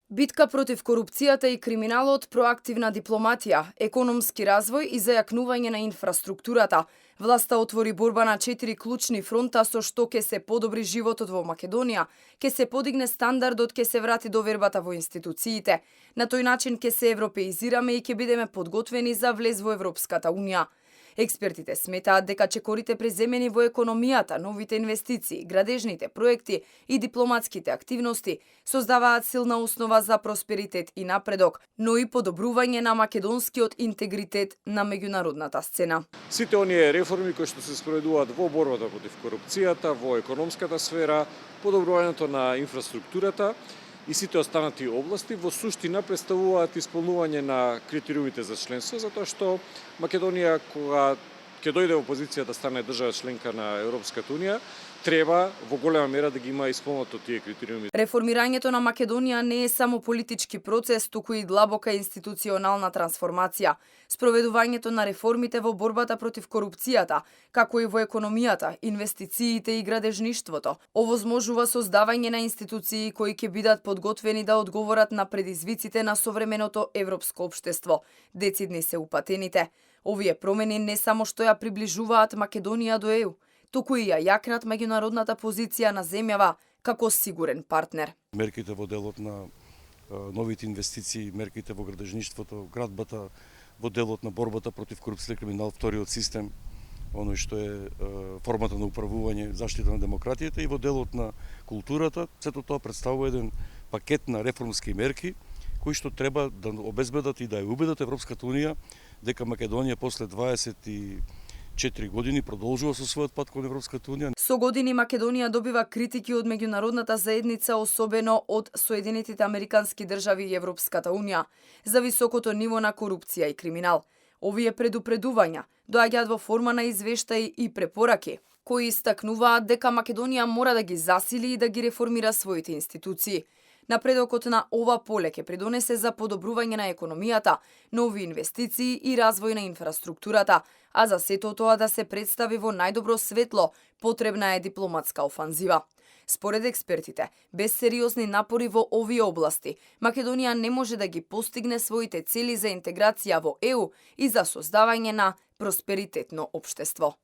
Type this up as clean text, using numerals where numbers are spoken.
Битка против корупцијата и криминалот, проактивна дипломатија, економски развој и зајакнување на инфраструктурата. Власта отвори борба на 4 клучни фронта со што ќе се подобри животот во Македонија, ќе се подигне стандардот, ќе се врати довербата во институциите. На тој начин ќе се европеизираме и ќе бидеме подготвени за влез во Европската унија. Експертите сметаат дека чекорите преземени во економијата, новите инвестиции, градежните проекти и дипломатските активности создаваат силна основа за просперитет и напредок, но и подобрување на македонскиот интегритет на меѓународната сцена. Сите оние реформи кои што се спроведуваат во борбата против корупцијата, во економската сфера, подобрувањето на инфраструктурата и сите останати области во суштина представуваат исполнување на критериумите за членство, затоа што Македонија, кога ќе дојде во позиција да стане држава членка на Европската унија, треба во голема мера да ги има исполнато тие критериуми. Реформирањето на Македонија не е само политички процес, туку и длабока институционална трансформација. Спроведувањето на реформите во борбата против корупцијата, како и во економијата, инвестициите и градежништвото, овозможува создавање на институции кои ќе бидат подготвени да одговорат на предизвиците на современото европско општество. Децидни се упатените. Овие промени не само што ја приближуваат Македонија до ЕУ, туку и ја јакнат меѓународната позиција на земјава како сигурен партнер. Мерките во делот на новите инвестиции, мерките во градежништвото, градбата, во делот на борбата против корупција и криминал, вториот систем, оној што е формата на управување, заштита на демократијата и во делот на културата, сето тоа представува еден пакет на реформски мерки кои што треба да обезбедат и да ја убедат Европската унија дека Македонија после 24 години продолжува со својот пат кон Европската унија. Со години Македонија добива критики од меѓународната заедница, особено од Соединетите Американски држави и Европската унија, за високото ниво на корупција и криминал. Овие предупредувања доаѓаат во форма на извештаи и препораки, кои истакнуваат дека Македонија мора да ги засили и да ги реформира своите институции. Напредокот на ова поле ќе придонесе за подобрување на економијата, нови инвестиции и развој на инфраструктурата, а за сето тоа да се представи во најдобро светло, потребна е дипломатска офанзива. Според експертите, без сериозни напори во овие области, Македонија не може да ги постигне своите цели за интеграција во ЕУ и за создавање на просперитетно општество.